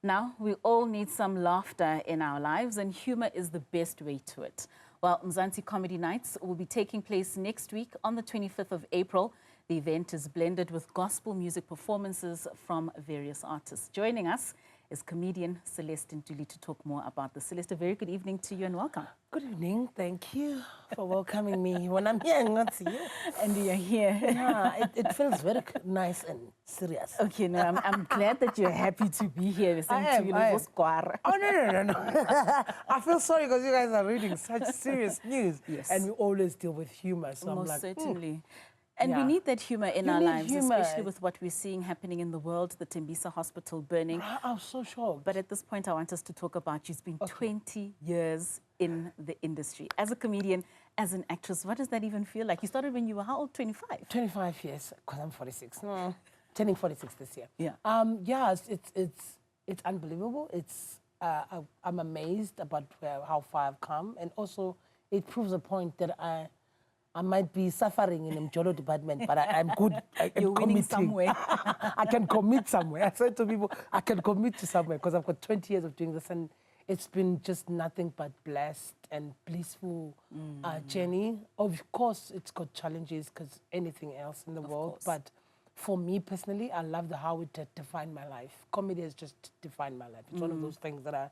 Now, we all need some laughter in our lives, and humor is the best way to it. Well, Mzansi Comedy Nights will be taking place next week on the 25th of April. The event is blended with gospel music performances from various artists. Joining us is comedian Celeste Ntuli to talk more about this. Celeste, a very good evening to you and welcome. Good evening. Thank you for welcoming me. When I'm here, I'm not see you. And you're here. Yeah, it feels very nice and serious. Okay, no, I'm glad that you're happy to be here. I am. Oh, no. I feel sorry because you guys are reading such serious news. Yes. And we always deal with humor. So Most I'm like, certainly. And we need that humor in our lives, humor. especially with what we're seeing happening in the world, the Tembisa hospital burning. I'm so shocked. But at this point, I want us to talk about you've been 20 years in the industry. As a comedian, as an actress, what does that even feel like? You started when you were how old, 25? 25 years, because I'm 46. No, turning 46 this year. Yeah. Yeah, it's unbelievable. I'm amazed about how far I've come. And also, it proves a point that I might be suffering in the Mjolo department, but I'm good. You're winning somewhere. I can commit somewhere. I said to people, I can commit to somewhere because I've got 20 years of doing this, and it's been just nothing but blessed and blissful journey. Of course, it's got challenges because anything else in the world, but for me personally, I love how it defined my life. Comedy has just defined my life. It's one of those things that I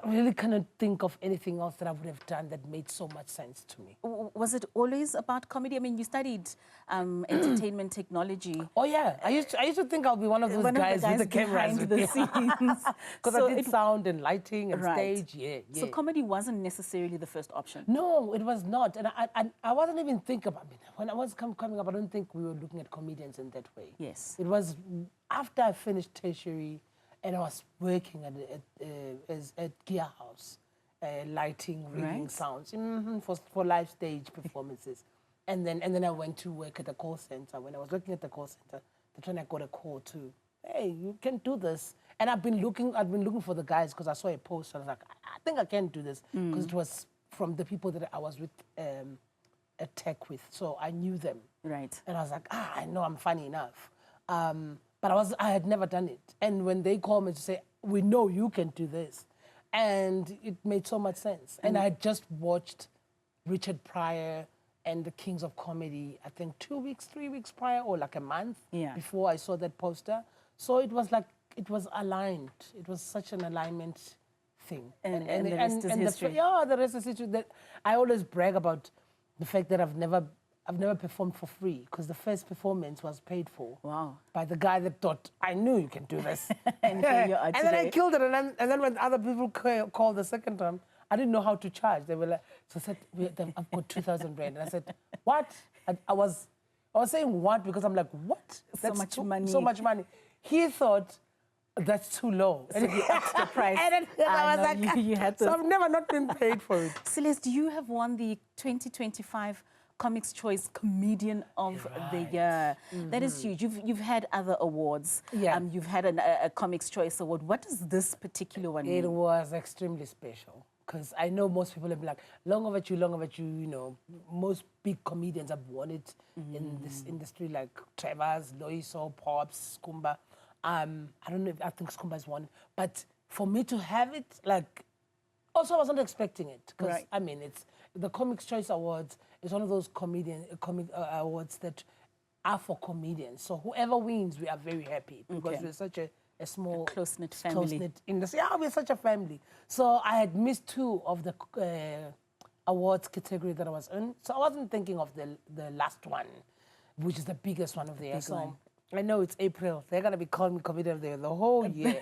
really cannot think of anything else that I would have done that made so much sense to me. Was it always about comedy? I mean, you studied entertainment technology. Oh, yeah. I used to think I'll be one of those guys with the cameras. Behind the scenes. Because I did sound and lighting and stage, yeah. So comedy wasn't necessarily the first option? No, it was not. And I wasn't even thinking about it. When I was coming up, I don't think we were looking at comedians in that way. Yes. It was after I finished tertiary, and I was working at Gear House, lighting, reading sounds for live stage performances. and then I went to work at the call center. When I was working at the call center, that's when I got a call to, hey, you can do this. And I've been looking for the guys because I saw a post. I was like, I think I can do this because it was from the people that I was with at tech with, so I knew them. Right. And I was like, I know I'm funny enough. But I had never done it. And when they called me to say, we know you can do this, and it made so much sense. And I had just watched Richard Pryor and the Kings of Comedy, I think 2 weeks, 3 weeks prior, or like a month before I saw that poster. So it was like, it was aligned. It was such an alignment thing. And the rest is history. The rest is history. That I always brag about the fact that I've never performed for free because the first performance was paid for. Wow. By the guy that thought, I knew you can do this. And then I killed it. And then when other people called the second time, I didn't know how to charge. They were like, so I said, I've got 2,000 rand. And I said, what? I was saying what because I'm like, what? So much money. So much money. He thought, that's too low. So the extra price. And then I was like, you had to. So I've never not been paid for it. Celeste, you have won the 2025 Comics Choice Comedian of the Year. That is huge. You've had other awards. Yeah. You've had a Comics Choice Award. What does this particular one mean? It was extremely special because I know most people have been like, long overdue, you know, most big comedians have won it in this industry, like Trevor's, Loiso, Pops, Skumba. I don't know if I think Skumba's won, but for me to have it, like, also I wasn't expecting it because I mean, it's the Comics Choice Awards. It's one of those comic awards that are for comedians. So whoever wins, we are very happy because we're such a small, close-knit family. Close-knit industry. Yeah, we're such a family. So I had missed 2 of the awards category that I was in. So I wasn't thinking of the last one, which is the biggest one of the year. So I know it's April. They're going to be calling me comedian of the year the whole year.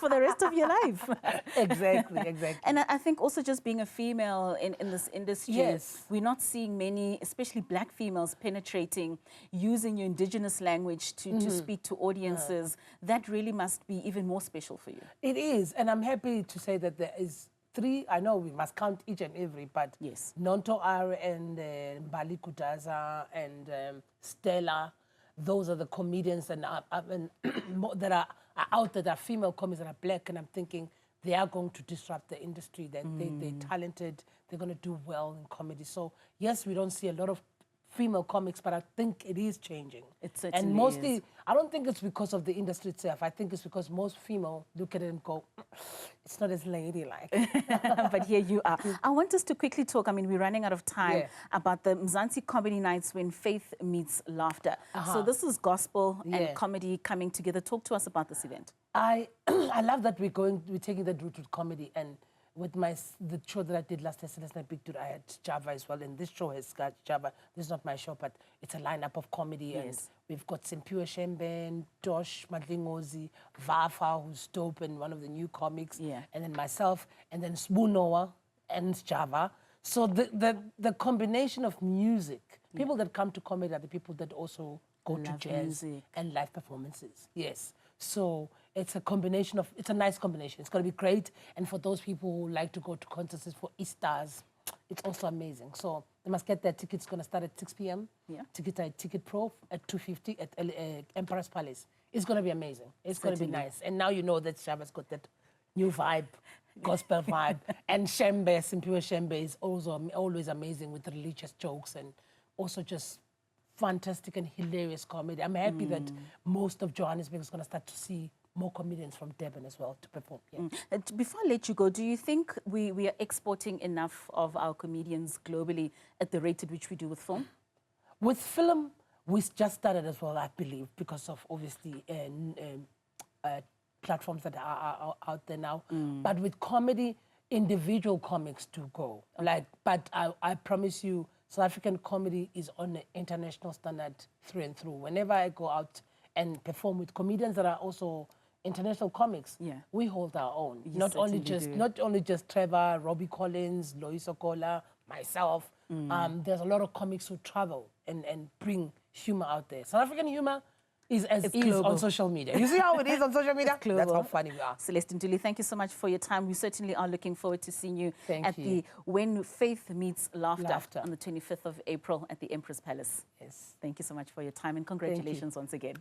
For the rest of your life. Exactly. And I think also just being a female in this industry, we're not seeing many, especially black females, penetrating, using your indigenous language to speak to audiences. That really must be even more special for you. It is. And I'm happy to say that there is 3, I know we must count each and every, but Nonto R and Mbali Kudaza and Stella, those are the comedians that are out there, that are female comedians that are black, and I'm thinking they are going to disrupt the industry, that they're talented, they're going to do well in comedy. So yes, we don't see a lot of female comics, but I think it is changing. It certainly and mostly, is. I don't think it's because of the industry itself. I think it's because most female look at it and go, it's not as ladylike. But here you are. I want us to quickly talk, I mean, we're running out of time, about the Mzansi Comedy Nights when faith meets laughter. So this is gospel and comedy coming together. Talk to us about this event. I love that we're taking that route with comedy, and with the show that I did last year, Celeste Ntuli, I had Java as well, and this show has got Java. This is not my show, but it's a lineup of comedy, and we've got Simpiwe Shembe, Dosh Madlingozi, Vafa, who's dope and one of the new comics, and then myself, and then Sbunoa and Java. So the combination of music, people that come to comedy are the people that also go to jazz and live performances. Yes. So it's a combination of, it's a nice combination. It's going to be great. And for those people who like to go to concerts for Easters, it's also amazing. So they must get their tickets. It's going to start at 6 p.m. Tickets are at Ticket Pro at 250 at Emperor's Palace. It's going to be amazing. It's going to be nice. And now you know that Shava's got that new vibe, gospel vibe. And Shembe, Simpiwe Shembe is also always amazing with religious jokes and also just fantastic and hilarious comedy. I'm happy that most of Johannesburg is going to start to see more comedians from Durban as well to perform. Before I let you go, do you think we are exporting enough of our comedians globally at the rate at which we do with film? With film, we just started as well, I believe, because of obviously platforms that are out there now. But with comedy, individual comics do go. But I promise you, South African comedy is on an international standard through and through. Whenever I go out and perform with comedians that are also international comics, we hold our own. Not only just Trevor, Robbie Collins, Lois Okola, myself. There's a lot of comics who travel and bring humor out there. South African humor is as is on social media. You see how it is on social media? That's how funny we are. Celeste Ntuli, thank you so much for your time. We certainly are looking forward to seeing you the When Faith Meets Laughter on the 25th of April at the Emperor's Palace. Yes. Thank you so much for your time and congratulations once again.